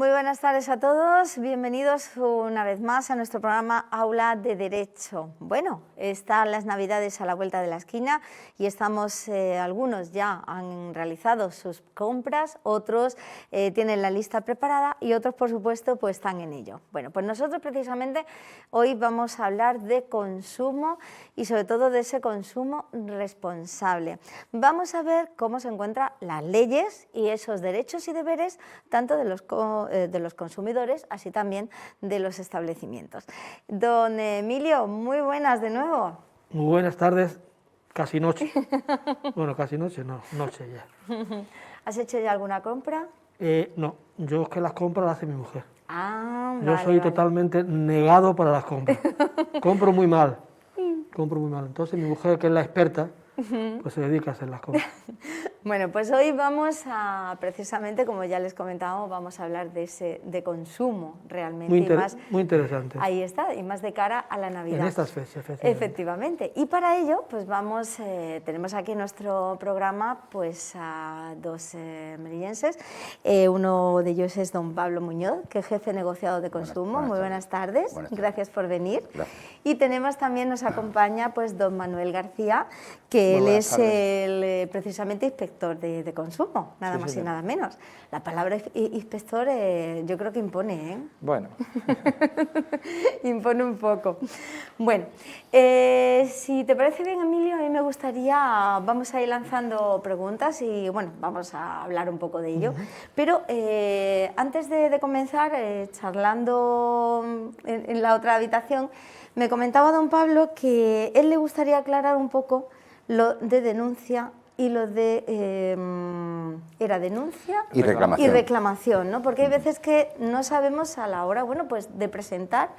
Muy buenas tardes a todos, bienvenidos una vez más a nuestro programa Aula de Derecho. Bueno, están las Navidades a la vuelta de la esquina y estamos, algunos ya han realizado sus compras, otros tienen la lista preparada y otros, por supuesto, pues están en ello. Bueno, pues nosotros precisamente hoy vamos a hablar de consumo y sobre todo de ese consumo responsable. Vamos a ver cómo se encuentran las leyes y esos derechos y deberes tanto de los consumidores, así también de los establecimientos. Don Emilio, muy buenas de nuevo. Muy buenas tardes, casi noche. Bueno, casi noche, no, noche ya. ¿Has hecho ya alguna compra? No, yo es que las compras las hace mi mujer. Ah, yo soy totalmente negado para las compras. Compro muy mal, Entonces mi mujer, que es la experta, pues se dedica a hacer las compras. Bueno, pues hoy vamos a, precisamente, como ya les comentábamos, vamos a hablar de consumo realmente. Muy interesante. Ahí está, y más de cara a la Navidad. En estas fechas, Efectivamente. Y para ello, pues tenemos aquí en nuestro programa pues a dos melillenses. Uno de ellos es don Pablo Muñoz, que es jefe negociado de consumo. Muy buenas tardes. Gracias por venir. Gracias. Y tenemos también, nos acompaña pues don Manuel García, que él es precisamente inspector de consumo, nada más y nada menos. La palabra inspector yo creo que impone, ¿eh? Bueno. Impone un poco. Bueno, si te parece bien, Emilio, a mí me gustaría, vamos a ir lanzando preguntas y bueno, vamos a hablar un poco de ello. Pero antes de comenzar, charlando en la otra habitación, me comentaba don Pablo que él le gustaría aclarar un poco lo de denuncia y lo de era denuncia y reclamación, ¿no? Porque hay veces que no sabemos a la hora, bueno, pues de presentar,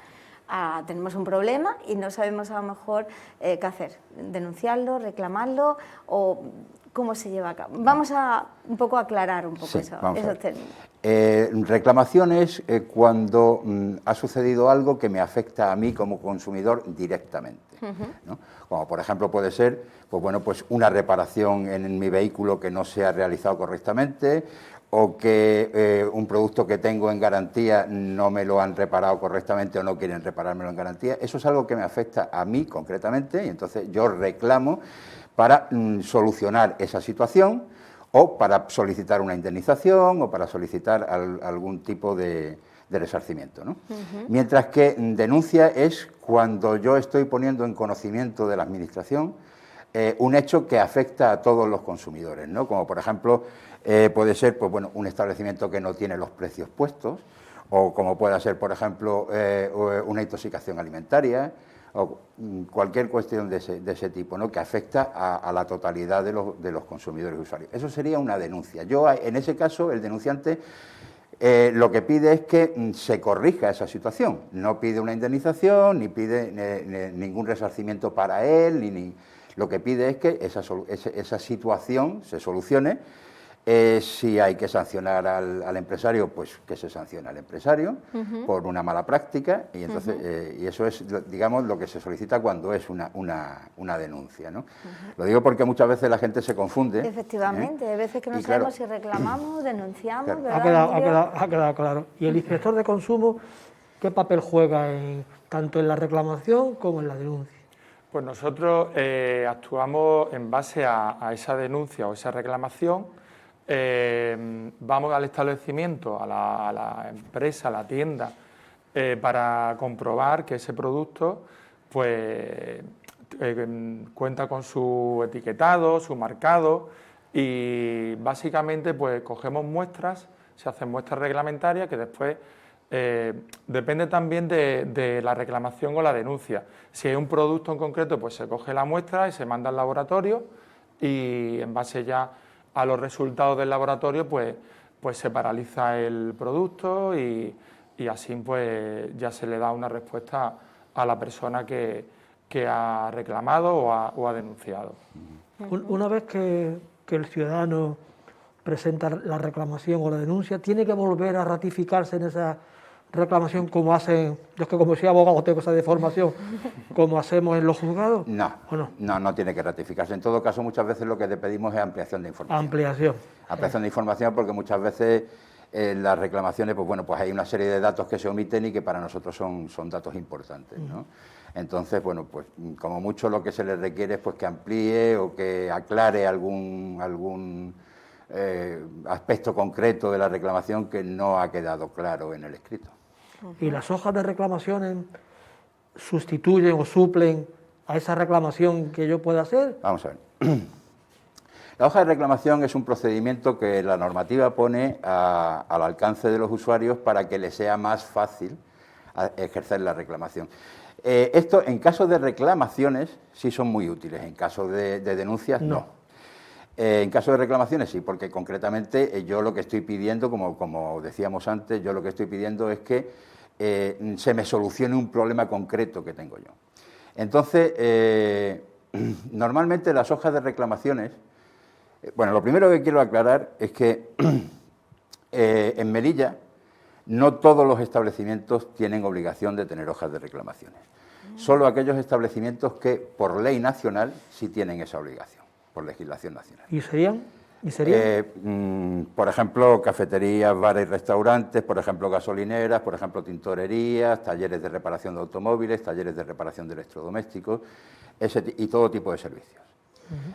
tenemos un problema y no sabemos a lo mejor qué hacer, denunciarlo, reclamarlo o cómo se lleva a cabo. Vamos a un poco aclarar un poco esos términos. Reclamación es cuando ha sucedido algo que me afecta a mí como consumidor directamente, ¿no? Como por ejemplo puede ser pues una reparación en mi vehículo que no se ha realizado correctamente, o que un producto que tengo en garantía no me lo han reparado correctamente o no quieren reparármelo en garantía. Eso es algo que me afecta a mí concretamente y entonces yo reclamo para solucionar esa situación o para solicitar una indemnización o para solicitar algún tipo de resarcimiento, ¿no? Mientras que denuncia es cuando yo estoy poniendo en conocimiento de la Administración un hecho que afecta a todos los consumidores, ¿no? Como por ejemplo puede ser un establecimiento que no tiene los precios puestos, o como pueda ser, por ejemplo, una intoxicación alimentaria, o cualquier cuestión de ese tipo, ¿no? Que afecta a la totalidad de los consumidores y usuarios. Eso sería una denuncia. En ese caso, el denunciante lo que pide es que se corrija esa situación. No pide una indemnización, ni pide ningún resarcimiento para él, lo que pide es que esa situación se solucione. Si hay que sancionar al empresario, pues que se sancione al empresario por una mala práctica, y entonces y eso es, digamos, lo que se solicita cuando es una denuncia, ¿no? Lo digo porque muchas veces la gente se confunde. Efectivamente, hay veces que no sabemos si reclamamos, denunciamos, claro. ¿verdad? Ha quedado claro. ¿Y el inspector de consumo qué papel juega tanto en la reclamación como en la denuncia? Pues nosotros actuamos en base a esa denuncia o esa reclamación. Vamos al establecimiento, a la empresa, a la tienda, para comprobar que ese producto pues, cuenta con su etiquetado, su marcado, y básicamente pues cogemos muestras, se hacen muestras reglamentarias que después depende también de la reclamación o la denuncia. Si hay un producto en concreto, pues se coge la muestra y se manda al laboratorio, y en base ya a los resultados del laboratorio, pues se paraliza el producto y así pues ya se le da una respuesta a la persona que ha reclamado o ha denunciado. Una vez que el ciudadano presenta la reclamación o la denuncia, ¿tiene que volver a ratificarse en esa reclamación como hacen, yo es que como soy abogado tengo esa deformación, como hacemos en los juzgados? No tiene que ratificarse. En todo caso, muchas veces lo que le pedimos es ampliación de información. Ampliación de información, porque muchas veces las reclamaciones, pues bueno, pues hay una serie de datos que se omiten y que para nosotros son datos importantes, ¿no? Entonces, bueno, pues como mucho lo que se les requiere es pues que amplíe o que aclare algún aspecto concreto de la reclamación que no ha quedado claro en el escrito. ¿Y las hojas de reclamaciones sustituyen o suplen a esa reclamación que yo pueda hacer? Vamos a ver. La hoja de reclamación es un procedimiento que la normativa pone al alcance de los usuarios para que les sea más fácil ejercer la reclamación. Esto, en caso de reclamaciones, sí son muy útiles, en caso de denuncias, no. En caso de reclamaciones, sí, porque concretamente yo lo que estoy pidiendo, como decíamos antes, yo lo que estoy pidiendo es que se me solucione un problema concreto que tengo yo. Entonces, normalmente las hojas de reclamaciones, bueno, lo primero que quiero aclarar es que en Melilla no todos los establecimientos tienen obligación de tener hojas de reclamaciones. Solo aquellos establecimientos que por ley nacional sí tienen esa obligación, por legislación nacional. ¿Y serían? Por ejemplo, cafeterías, bares y restaurantes, por ejemplo, gasolineras, por ejemplo, tintorerías, talleres de reparación de automóviles, talleres de reparación de electrodomésticos y todo tipo de servicios.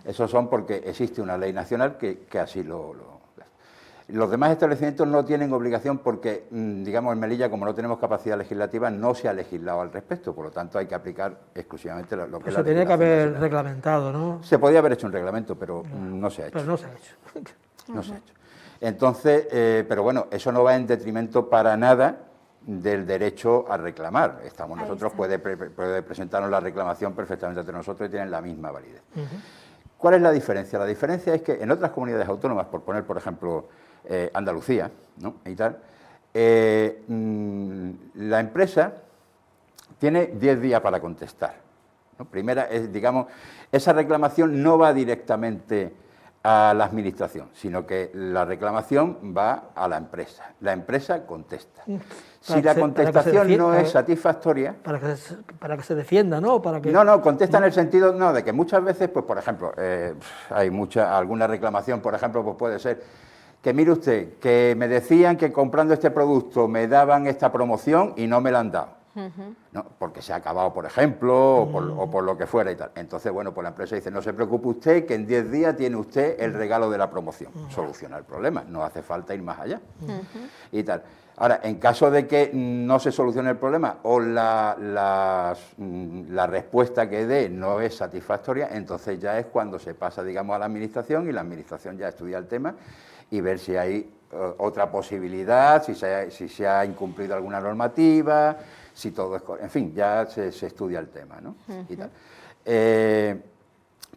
Esos son porque existe una ley nacional que así Los demás establecimientos no tienen obligación porque, digamos, en Melilla, como no tenemos capacidad legislativa, no se ha legislado al respecto, por lo tanto hay que aplicar exclusivamente lo que es la legislación. Se tenía que haber nacional. Reglamentado, ¿no? Se podía haber hecho un reglamento, pero no se ha hecho. Pero no se ha hecho. No se ha hecho. Entonces, pero bueno, eso no va en detrimento para nada del derecho a reclamar. Nosotros puede presentarnos la reclamación perfectamente entre nosotros y tienen la misma validez. ¿Cuál es la diferencia? La diferencia es que en otras comunidades autónomas, por poner, por ejemplo, Andalucía, ¿no? Y tal, la empresa tiene 10 días para contestar, ¿no? Primera, digamos, esa reclamación no va directamente a la administración, sino que la reclamación va a la empresa. La empresa contesta. Si la contestación no es satisfactoria... Para que se defienda, ¿no? No, contesta en el sentido de que muchas veces, pues por ejemplo, hay alguna reclamación, por ejemplo, pues puede ser que mire usted, que me decían que comprando este producto me daban esta promoción y no me la han dado. ¿No? Porque se ha acabado, por ejemplo, o por lo que fuera y tal. Entonces, bueno, pues la empresa dice, no se preocupe usted, que en 10 días tiene usted el regalo de la promoción. Soluciona el problema, no hace falta ir más allá. Y tal. Ahora, en caso de que no se solucione el problema o la respuesta que dé no es satisfactoria, entonces ya es cuando se pasa, digamos, a la administración y la administración ya estudia el tema y ver si hay otra posibilidad, si se ha incumplido alguna normativa, si todo es... En fin, ya se estudia el tema, ¿no? Y tal.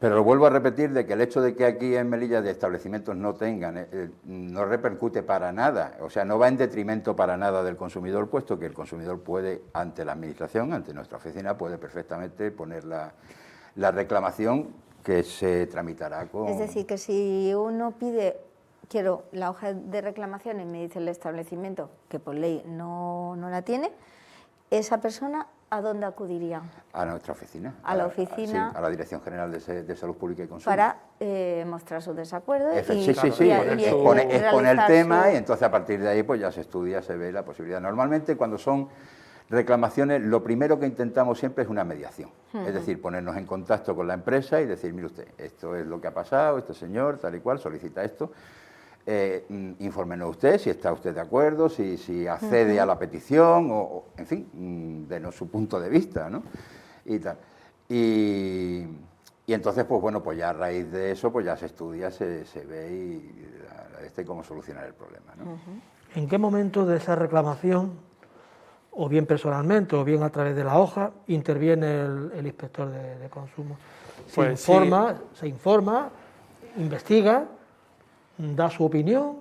Pero lo vuelvo a repetir de que el hecho de que aquí en Melilla de establecimientos no tengan, no repercute para nada, o sea, no va en detrimento para nada del consumidor, puesto que el consumidor puede, ante la administración, ante nuestra oficina, puede perfectamente poner la reclamación que se tramitará con... Es decir, que si uno pide, quiero la hoja de reclamación y me dice el establecimiento que por ley no la tiene, esa persona, ¿a dónde acudiría? A nuestra oficina. A la oficina. Sí, a la Dirección General de Salud Pública y Consumo. Para mostrar su desacuerdo sí, exponer el tema y entonces a partir de ahí pues ya se estudia, se ve la posibilidad. Normalmente cuando son reclamaciones, lo primero que intentamos siempre es una mediación. Es decir, ponernos en contacto con la empresa y decir, mire usted, esto es lo que ha pasado, este señor, tal y cual, solicita esto. Infórmenos usted si está usted de acuerdo, si accede a la petición, o en fin, denos su punto de vista, ¿no? Y tal. Y entonces, pues bueno, pues ya a raíz de eso, pues ya se estudia, se ve cómo solucionar el problema, ¿no? ¿En qué momento de esa reclamación, o bien personalmente, o bien a través de la hoja, interviene el inspector de consumo? Pues se informa, investiga, da su opinión.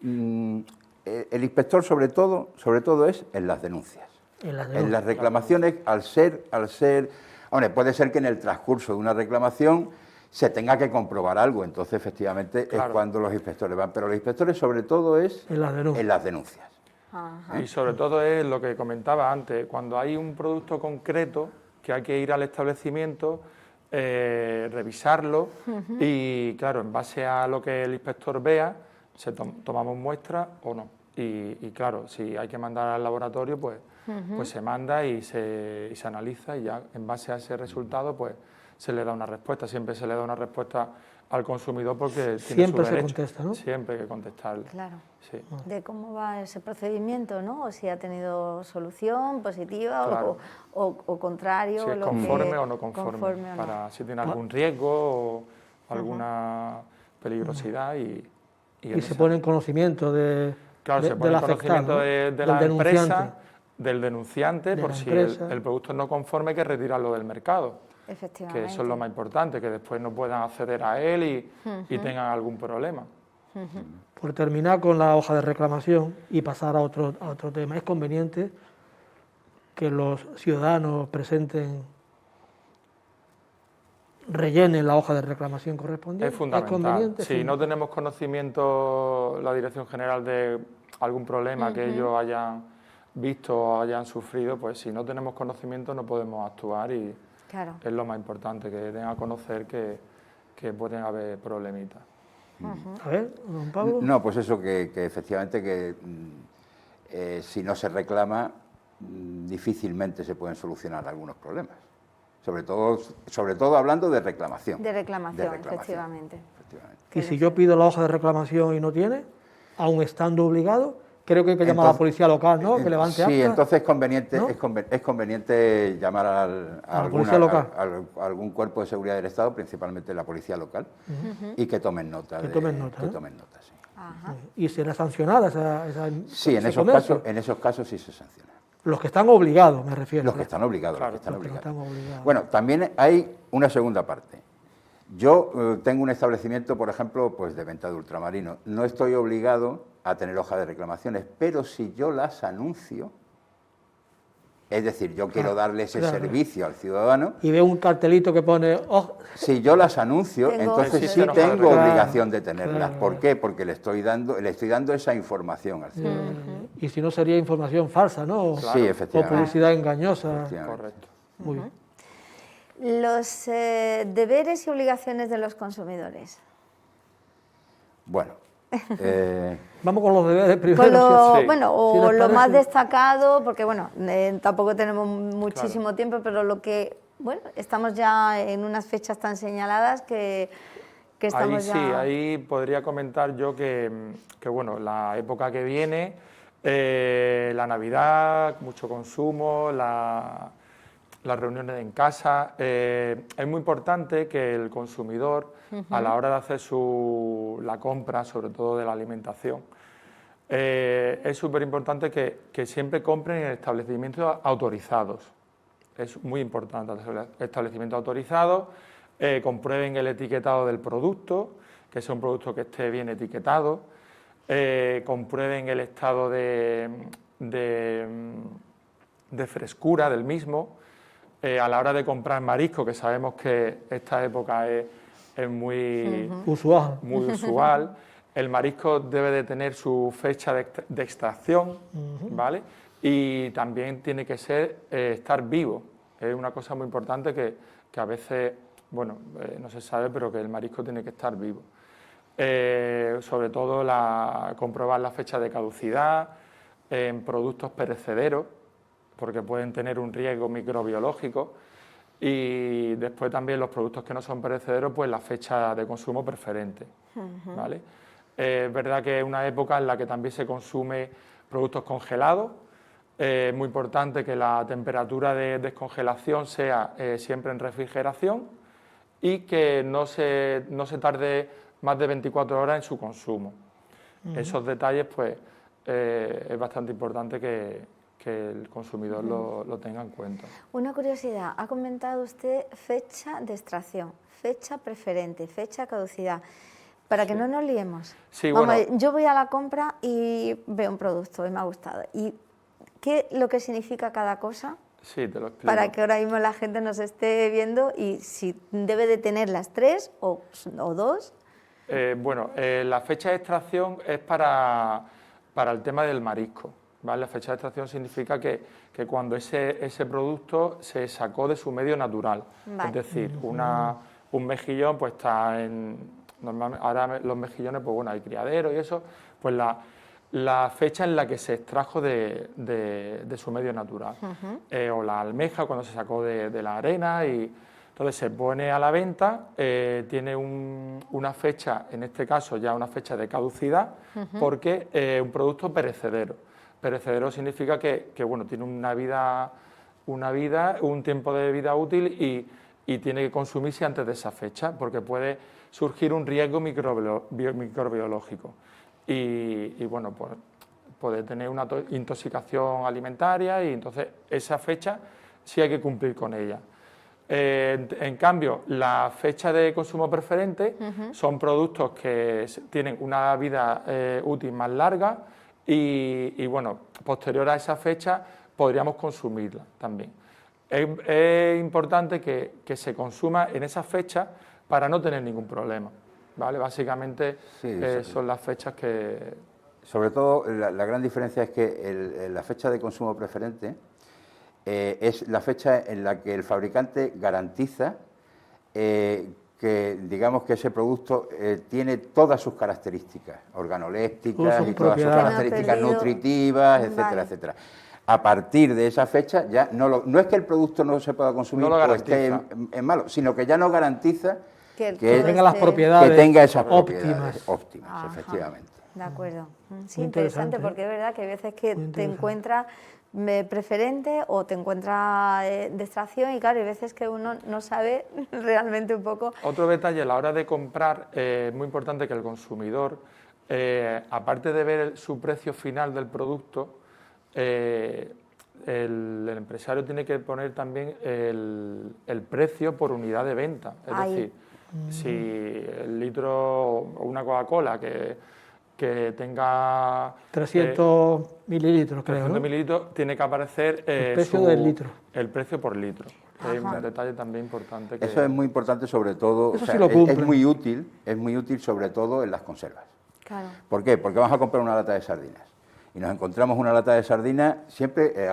El inspector sobre todo es en las denuncias. En las reclamaciones, al ser, hombre, puede ser que en el transcurso de una reclamación se tenga que comprobar algo, entonces efectivamente es cuando los inspectores van, pero los inspectores sobre todo es en las denuncias. Y sobre todo es lo que comentaba antes, cuando hay un producto concreto que hay que ir al establecimiento, revisarlo y, claro, en base a lo que el inspector vea, tomamos muestra o no. Y claro, si hay que mandar al laboratorio, pues se manda y se analiza, y ya en base a ese resultado pues se le da una respuesta. Siempre se le da una respuesta al consumidor porque tiene Siempre su se derecho. contesta, ¿no? Siempre hay que contestarle. Claro. Sí. De cómo va ese procedimiento, ¿no? O si ha tenido solución positiva Claro. o contrario. Si es lo conforme que- o no conforme, o no. para si tiene algún riesgo o alguna peligrosidad y en Y se esa- pone en conocimiento Claro, se pone del en afectado, conocimiento ¿no? de Del la denunciante. empresa, del denunciante, De por la si empresa. el producto no conforme, hay que retirarlo del mercado. Efectivamente. Que eso es lo más importante, que después no puedan acceder a él y tengan algún problema. Por terminar con la hoja de reclamación y pasar a otro tema, es conveniente que los ciudadanos rellenen la hoja de reclamación correspondiente. Es fundamental. conveniente? Si no tenemos conocimiento, la Dirección General, de algún problema que ellos hayan visto o hayan sufrido, pues si no tenemos conocimiento no podemos actuar, y Claro. es lo más importante, que den a conocer que pueden haber problemitas. A ver, don Pablo. No, pues eso, que efectivamente si no se reclama, difícilmente se pueden solucionar algunos problemas. Sobre todo hablando de reclamación. De reclamación, efectivamente. Y si yo pido la hoja de reclamación y no tiene, aun estando obligado, creo que hay que llamar a la policía local, ¿no? Que levante acta. Sí, entonces es conveniente, ¿no? es conveniente llamar a la policía local. a algún cuerpo de seguridad del Estado, principalmente la policía local, y que tomen nota. Que tomen nota, ¿no? tomen nota, sí. Ajá. Y será sancionada esa Sí, en ese esos comercio. casos sí se sanciona. Los que están obligados, me refiero. Los que están obligados, Claro, los que están los que obligados. están obligados. Bueno, también hay una segunda parte. Yo tengo un establecimiento, por ejemplo, pues de venta de ultramarinos. No estoy obligado a tener hoja de reclamaciones, pero si yo las anuncio, es decir, yo quiero darle ese claro. servicio al ciudadano, Y veo un cartelito que pone, "Oh, si yo las anuncio, Tengo- entonces sí Existe hoja de tengo reclamación. obligación de tenerlas. Claro. ¿Por qué? Porque le estoy dando esa información al ciudadano. y si no sería información falsa, ¿no? Sí, O efectivamente. publicidad engañosa. Efectivamente. Correcto. Muy bien. Los deberes y obligaciones de los consumidores. Bueno, Vamos con los deberes primero. Con lo, sí. bueno, Si o les lo más parece. destacado, porque bueno, tampoco tenemos muchísimo tiempo, pero lo que, bueno, estamos ya en unas fechas tan señaladas que Ahí estamos sí, ya... ahí podría comentar yo que bueno, la época que viene, la Navidad, mucho consumo, las reuniones en casa, es muy importante que el consumidor, a la hora de hacer la compra, sobre todo de la alimentación, es súper importante que siempre compren en establecimientos autorizados. Es muy importante, establecimientos autorizados. Comprueben el etiquetado del producto, que sea un producto que esté bien etiquetado, comprueben el estado de frescura del mismo. A la hora de comprar marisco, que sabemos que esta época es muy, Usual. muy usual, el marisco debe de tener su fecha de extracción, ¿vale? Y también tiene que estar vivo. Es una cosa muy importante que a veces... Bueno, no se sabe, pero que el marisco tiene que estar vivo. Sobre todo comprobar la fecha de caducidad en productos perecederos, porque pueden tener un riesgo microbiológico. Y después también los productos que no son perecederos, pues la fecha de consumo preferente. ¿Vale? Es verdad que es una época en la que también se consume productos congelados. Es muy importante que la temperatura de descongelación sea siempre en refrigeración, y que no se tarde más de 24 horas en su consumo. Esos detalles, pues, es bastante importante que el consumidor lo tenga en cuenta. Una curiosidad, ha comentado usted fecha de extracción, fecha preferente, fecha caducidad. Para que no nos liemos. Sí, Vamos, bueno. yo voy a la compra y veo un producto y me ha gustado. ¿Y qué lo que significa cada cosa? Sí, te lo explico. Para que ahora mismo la gente nos esté viendo y si debe de tener las 3 o 2. La fecha de extracción es para el tema del marisco, ¿vale? La fecha de extracción significa que cuando ese producto se sacó de su medio natural. Vale. Es decir, un mejillón pues está en... Normalmente, ahora los mejillones, pues bueno, hay criadero y eso, pues la fecha en la que se extrajo de su medio natural, o la almeja cuando se sacó de la arena, y entonces se pone a la venta, tiene una fecha, en este caso ya una fecha de caducidad, porque es un producto perecedero. Perecedero significa que bueno, tiene un tiempo de vida útil y tiene que consumirse antes de esa fecha, porque puede surgir un riesgo microbiológico. Y bueno, pues puede tener una intoxicación alimentaria, y entonces esa fecha sí hay que cumplir con ella. En cambio, la fecha de consumo preferente son productos que tienen una vida útil más larga y bueno, posterior a esa fecha podríamos consumirla también. Es importante que se consuma en esa fecha para no tener ningún problema, ¿vale? Básicamente son las fechas que... Sobre todo, la gran diferencia es que la fecha de consumo preferente es la fecha en la que el fabricante garantiza que, digamos, que ese producto tiene todas sus características organolépticas y todas sus características nutritivas, etcétera, etcétera. A partir de esa fecha ya no es que el producto no se pueda consumir o esté en malo, sino que ya no garantiza que tenga las propiedades, que tenga esas propiedades óptimas, efectivamente. De acuerdo. Sí, interesante, porque es verdad que hay veces que te encuentras preferente o te encuentras de extracción, y claro, hay veces que uno no sabe realmente un poco. Otro detalle, a la hora de comprar, es muy importante que el consumidor, aparte de ver su precio final del producto, el empresario tiene que poner también el precio por unidad de venta. Es decir, si el litro o una Coca-Cola que tenga 300 mililitros, creo, 300 mililitros, tiene que aparecer el precio del litro. El precio por litro. Es un detalle también importante. Eso es muy importante, sobre todo, eso sí lo cumple. es muy útil sobre todo en las conservas. Claro. ¿Por qué? Porque vamos a comprar una lata de sardinas y nos encontramos una lata de sardinas, siempre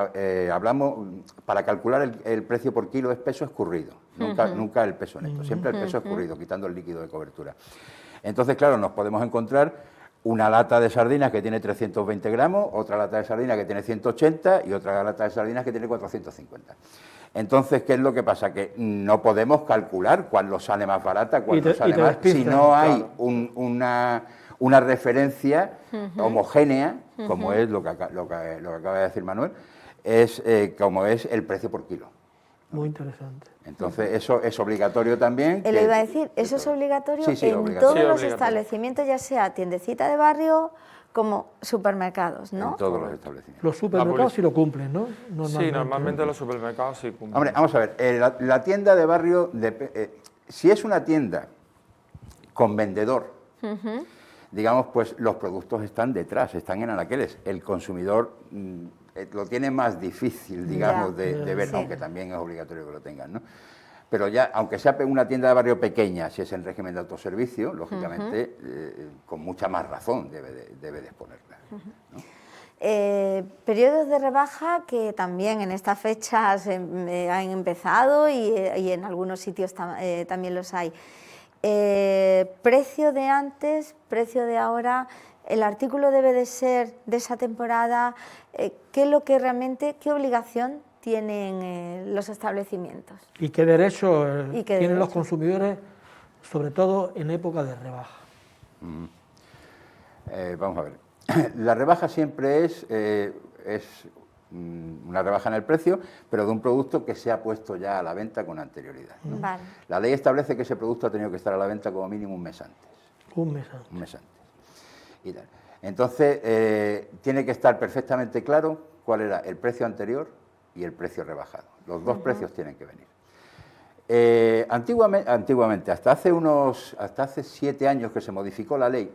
hablamos, para calcular el precio por kilo es peso escurrido, nunca el peso neto, siempre el peso escurrido, quitando el líquido de cobertura. Entonces, claro, nos podemos encontrar una lata de sardinas que tiene 320 gramos, otra lata de sardinas que tiene 180 y otra lata de sardinas que tiene 450. Entonces, ¿qué es lo que pasa? Que no podemos calcular cuál nos sale más barata, cuál nos sale más, si no hay una referencia homogénea, como es lo que acaba de decir Manuel, como es el precio por kilo. Muy interesante. Entonces, eso es obligatorio también. Le iba a decir, eso es obligatorio en obligatorio. todos los establecimientos, ya sea tiendecita de barrio como supermercados, ¿no? En todos los establecimientos. Los supermercados sí lo cumplen, ¿no? Sí, normalmente los supermercados sí cumplen. Hombre, vamos a ver, la tienda de barrio, si es una tienda con vendedor, digamos, pues los productos están detrás, están en anaqueles. El consumidor lo tiene más difícil, digamos, de ver, aunque también es obligatorio que lo tengan, ¿no? Pero ya, aunque sea una tienda de barrio pequeña, si es en régimen de autoservicio, lógicamente, con mucha más razón debe de exponerla, ¿no? Periodos de rebaja que también en estas fechas han empezado y en algunos sitios también los hay. Precio de antes, precio de ahora, el artículo debe de ser de esa temporada. ¿Qué es lo que realmente, qué obligación tienen los establecimientos? ¿Y qué derecho tienen los consumidores, sobre todo en época de rebaja? Vamos a ver, la rebaja siempre es una rebaja en el precio, pero de un producto que se ha puesto ya a la venta con anterioridad, ¿no? Vale. La ley establece que ese producto ha tenido que estar a la venta como mínimo un mes antes. Un mes antes. Un mes antes. Y tal. Entonces, tiene que estar perfectamente claro cuál era el precio anterior y el precio rebajado. Los dos precios tienen que venir. Antiguamente, hasta hace 7 años que se modificó la ley,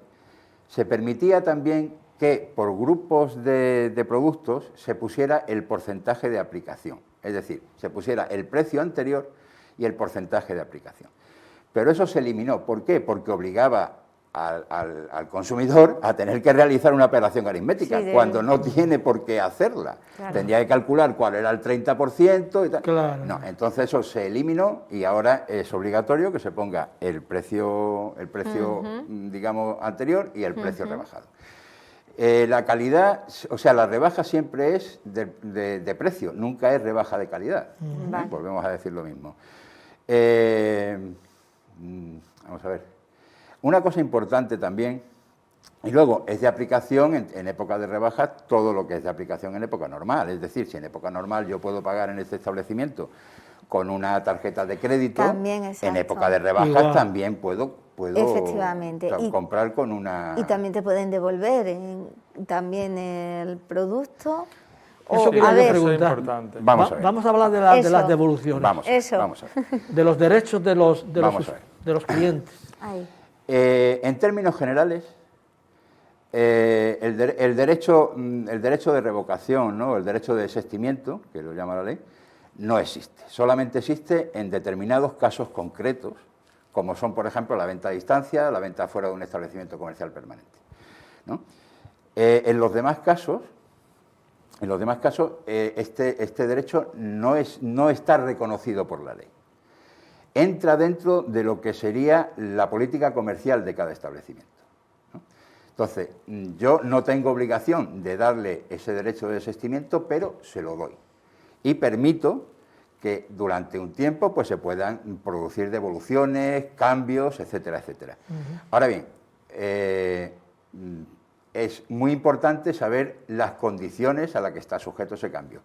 se permitía también que por grupos de productos se pusiera el porcentaje de aplicación. Es decir, se pusiera el precio anterior y el porcentaje de aplicación. Pero eso se eliminó. ¿Por qué? Porque obligaba al consumidor a tener que realizar una operación aritmética, cuando no tiene por qué hacerla. Claro. Tendría que calcular cuál era el 30% y tal. Claro. No, entonces eso se eliminó y ahora es obligatorio que se ponga el precio digamos, anterior y el precio rebajado. La calidad, o sea, la rebaja siempre es de precio, nunca es rebaja de calidad. Vale. Volvemos a decir lo mismo. Vamos a ver. Una cosa importante también, y luego es de aplicación en época de rebaja todo lo que es de aplicación en época normal. Es decir, si en época normal yo puedo pagar en este establecimiento con una tarjeta de crédito, También, en exacto. época de rebajas Igual. también puedo Efectivamente. Y- comprar con una... Y también te pueden devolver también el producto. Eso O, quería a yo ver, Eso es preguntar. importante. Vamos a ver. Vamos a hablar de Eso. las devoluciones, Vamos, Eso. vamos a ver. de los derechos de Vamos a ver. los clientes. ahí. En términos generales, el derecho de revocación, ¿no? El derecho de desistimiento, que lo llama la ley, no existe. Solamente existe en determinados casos concretos, como son, por ejemplo, la venta a distancia, la venta fuera de un establecimiento comercial permanente, ¿no? En los demás casos, este derecho no está reconocido por la ley. Entra dentro de lo que sería la política comercial de cada establecimiento, ¿no? Entonces, yo no tengo obligación de darle ese derecho de desistimiento, pero se lo doy. Y permito que durante un tiempo pues, se puedan producir devoluciones, cambios, etcétera, etcétera. Ahora bien, es muy importante saber las condiciones a las que está sujeto ese cambio.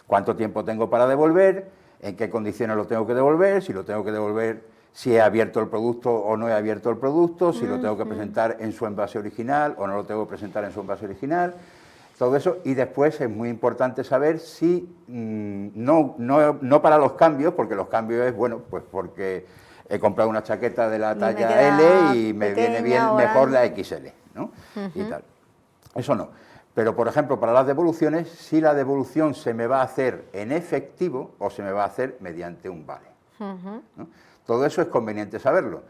¿Cuánto tiempo tengo para devolver? ¿En qué condiciones lo tengo que devolver? Si lo tengo que devolver, si he abierto el producto o no he abierto el producto, si lo tengo que presentar en su envase original o no lo tengo que presentar en su envase original. Todo eso, y después es muy importante saber si, no para los cambios, porque los cambios es, bueno, pues porque he comprado una chaqueta de la me talla queda L y me pequeña viene bien o mejor la grande. XL, ¿no? Y tal. Eso no. Pero, por ejemplo, para las devoluciones, si la devolución se me va a hacer en efectivo o se me va a hacer mediante un vale, ¿no? Todo eso es conveniente saberlo.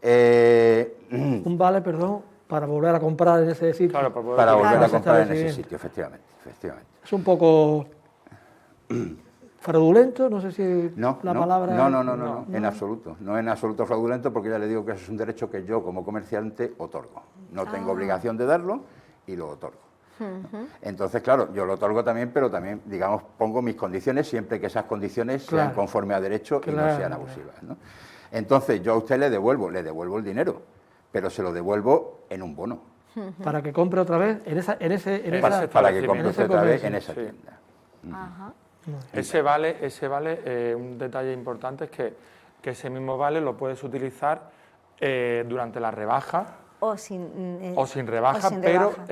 Un vale, perdón, para volver a comprar en ese sitio. Claro, para poder Para volver a Claro. comprar en ese Establecimiento. sitio, efectivamente, efectivamente. Es un poco fraudulento, no sé si No, la no, palabra... no, en absoluto. No en absoluto fraudulento, porque ya le digo que eso es un derecho que yo como comerciante otorgo. No tengo obligación de darlo y lo otorgo. Entonces, claro, yo lo otorgo también, pero también, digamos, pongo mis condiciones siempre que esas condiciones sean Claro. conforme a derecho y no Claro. sean abusivas, ¿no? Entonces, yo a usted le devuelvo el dinero, pero se lo devuelvo en un bono, Para que compre otra vez en esa... para que establecimiento. compre usted otra vez en esa Sí. tienda. Ajá. Ese vale, un detalle importante es que ese mismo vale lo puedes utilizar durante la rebaja O sin, o sin rebaja, o sin pero rebaja.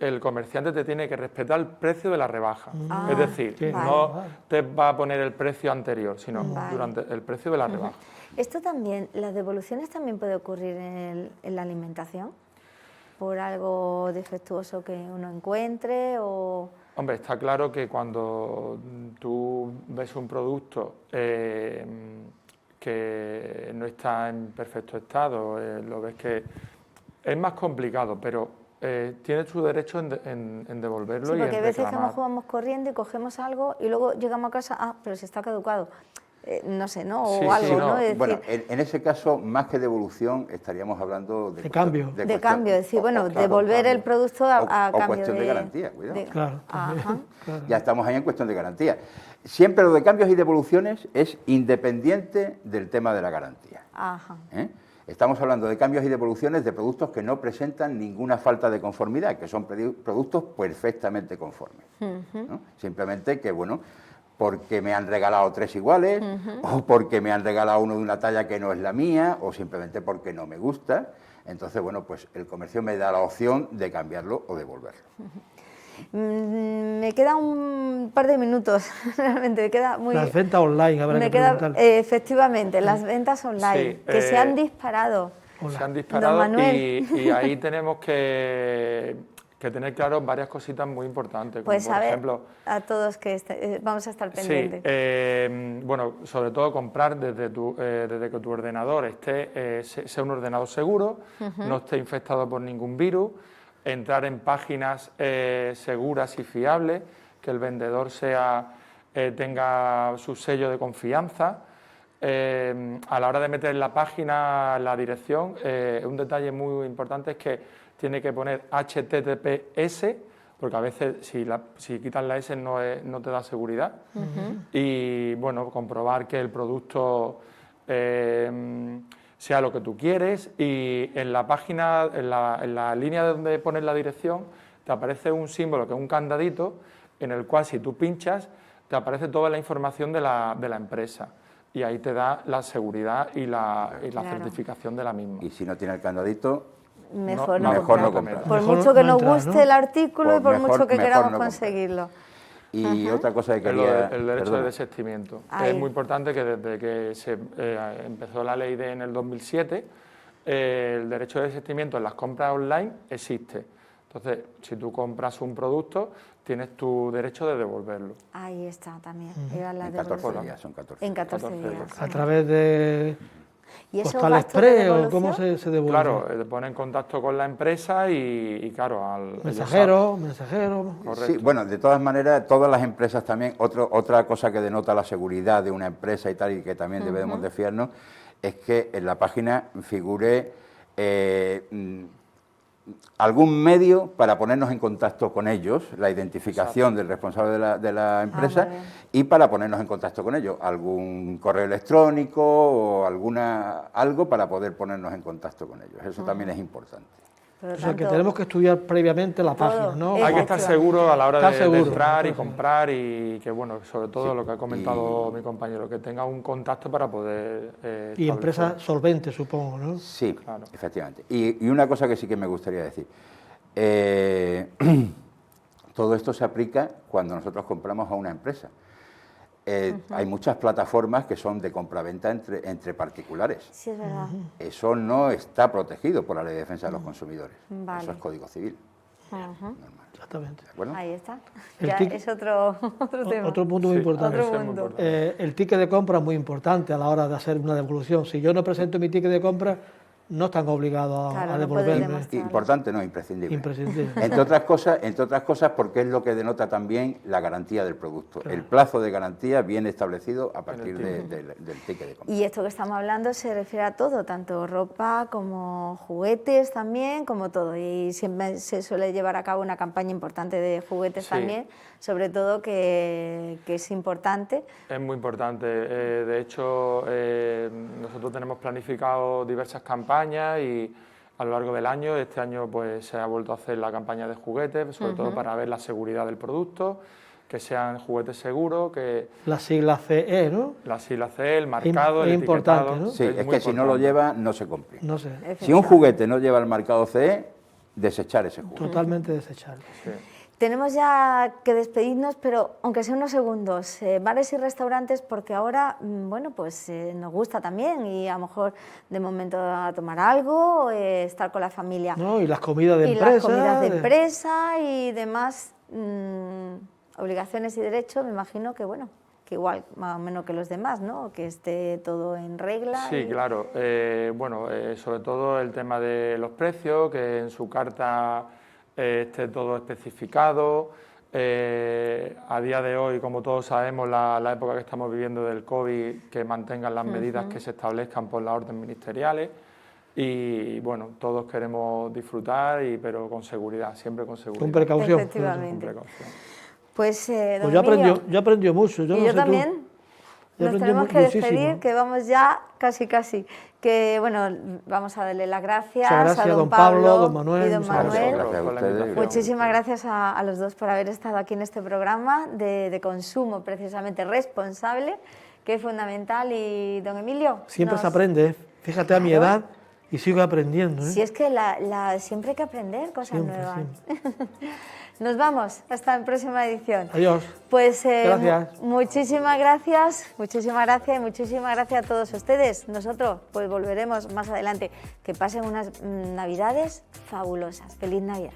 el comerciante te tiene que respetar el precio de la rebaja. Ah, Es decir, sí. no Vale. te va a poner el precio anterior, sino Vale. durante el precio de la rebaja. Esto también, las devoluciones también puede ocurrir en la alimentación, por algo defectuoso que uno encuentre o... Hombre, está claro que cuando tú ves un producto que no está en perfecto estado, lo ves que es más complicado, pero tienes tu derecho en devolverlo Sí, y en porque hay veces que reclamar. vamos corriendo y cogemos algo y luego llegamos a casa, pero se está caducado. No sé, ¿no? O Sí, sí, algo, no. ¿no? Es Bueno, decir, en ese caso, más que devolución, estaríamos hablando de cambio. de cambio, es decir, bueno, claro, devolver cambio. el producto a o cambio cuestión de de garantía, cuidado. Claro, también. Ajá. Claro. Ya estamos ahí en cuestión de garantía. Siempre lo de cambios y devoluciones es independiente del tema de la garantía, Ajá. ¿eh? Estamos hablando de cambios y devoluciones de productos que no presentan ninguna falta de conformidad, que son productos perfectamente conformes, ¿no? Simplemente que, bueno, porque me han regalado 3 iguales, o porque me han regalado uno de una talla que no es la mía, o simplemente porque no me gusta. Entonces, bueno, pues el comercio me da la opción de cambiarlo o devolverlo. Me queda un par de minutos, realmente, me queda muy... Las ventas online, habrá me que queda, preguntar. efectivamente, las ventas online, Sí, que se han disparado. Se han Don disparado Manuel. y ahí tenemos que tener claro varias cositas muy importantes, como Pues por a ver, ejemplo... a todos que vamos a estar Sí, pendientes. bueno, sobre todo comprar desde que tu ordenador sea un ordenador seguro, no esté infectado por ningún virus, entrar en páginas seguras y fiables, que el vendedor tenga su sello de confianza, a la hora de meter en la página la dirección, un detalle muy importante es que tiene que poner HTTPS, porque a veces si quitas la S no te da seguridad. Y bueno, comprobar que el producto sea lo que tú quieres, y en la página, en la línea donde pones la dirección, te aparece un símbolo que es un candadito, en el cual si tú pinchas, te aparece toda la información de la empresa. Y ahí te da la seguridad y la certificación de la misma. Y si no tiene el candadito, Mejor no comprarlo. comprarlo. Por Mejor mucho que no nos entrar, guste ¿no? el artículo y por Mejor- mucho que mejor queramos no comprar. conseguirlo. Y otra cosa que El quería... derecho de perdona. desistimiento. Ahí. Es muy importante que desde que se empezó la ley en el 2007, el derecho de desistimiento en las compras online existe. Entonces, si tú compras un producto, tienes tu derecho de devolverlo. Ahí está también. Era la En 14 devolución. días, son 14 En días. 14 14 días. días. A través de ¿Y esos Postal gastos de Express o devolución? cómo se devuelve. Claro, te pone en contacto con la empresa y claro, Mensajero. Correcto. Sí, bueno, de todas maneras, todas las empresas también, otra cosa que denota la seguridad de una empresa y tal, y que también debemos de fiarnos, es que en la página figure algún medio para ponernos en contacto con ellos, la identificación del responsable de la empresa, muy bien. y para ponernos en contacto con ellos, algún correo electrónico o algo para poder ponernos en contacto con ellos. Eso también es importante. Por lo O sea, que tanto, tenemos que estudiar previamente la todo. página, ¿no? Hay que estar seguro a la hora Estar de seguro, entrar y estar seguro. comprar, y que bueno, sobre todo Sí, lo que ha comentado mi compañero, que tenga un contacto para poder Y establecer. empresas solventes, supongo, ¿no? Sí, Claro. efectivamente. Y una cosa que sí que me gustaría decir. Todo esto se aplica cuando nosotros compramos a una empresa. Hay muchas plataformas que son de compraventa entre particulares. sí, es verdad. Eso no está protegido por la Ley de Defensa de los Consumidores. Vale. Eso es Código Civil. Ujú. Exactamente. ¿De acuerdo? Ahí está. El Ya tic- es otro tema. Otro punto muy Sí, importante. Otro eso es muy mundo. importante. El ticket de compra es muy importante a la hora de hacer una devolución. Si yo no presento mi ticket de compra, no están obligados Claro, a no puedes devolverme. demostrar. Importante, no, imprescindible. Imprescindible. Entre otras cosas, porque es lo que denota también la garantía del producto. Claro. El plazo de garantía viene establecido a partir del ticket de compra. Y esto que estamos hablando se refiere a todo, tanto ropa como juguetes también, como todo. Y siempre se suele llevar a cabo una campaña importante de juguetes Sí. también, sobre todo que es importante. Es muy importante. De hecho, nosotros tenemos planificado diversas campañas y a lo largo del año, este año pues se ha vuelto a hacer la campaña de juguetes, sobre todo para ver la seguridad del producto, que sean juguetes seguros, que La sigla CE, ¿no? la sigla CE, el marcado, es el importante, etiquetado. ¿no? Sí, es muy que si no lo importante. lleva, no se compre. No sé, Si un juguete no lleva el marcado CE, desechar ese juguete. totalmente desechable. Sí. Tenemos ya que despedirnos, pero aunque sea unos segundos, bares y restaurantes, porque ahora, bueno, pues nos gusta también y a lo mejor de momento a tomar algo, estar con la familia. ¿No? Y las comidas de Y empresa. las comidas de empresa y demás obligaciones y derechos, me imagino que, bueno, que igual más o menos que los demás, ¿no? Que esté todo en regla. Sí, y- claro. Bueno, sobre todo el tema de los precios, que en su carta esté todo especificado. A día de hoy, como todos sabemos, la época que estamos viviendo del COVID, que mantengan las medidas que se establezcan por las órdenes ministeriales. Y bueno, todos queremos disfrutar, pero con seguridad, siempre con seguridad. Con precaución. Efectivamente. Con precaución. Pues, don Pues Emilio, yo aprendí mucho. Yo y no yo sé tú. también. Yo Nos aprendí tenemos que muchísimo. despedir, que vamos ya casi. Que bueno, vamos a darle las gracias, Muchas gracias, a don Pablo, don Manuel, y don muchas Manuel. gracias a por la ustedes. invitación. Muchísimas gracias a los dos por haber estado aquí en este programa de consumo precisamente responsable, que es fundamental. Y don Emilio, Siempre se aprende, ¿eh? Fíjate a mi Claro. edad y sigo aprendiendo, ¿eh? Si es que siempre hay que aprender cosas Siempre, nuevas. Nos vamos, hasta la próxima edición. Adiós. Pues Gracias. muchísimas gracias y muchísimas gracias a todos ustedes. Nosotros pues volveremos más adelante. Que pasen unas Navidades fabulosas. Feliz Navidad.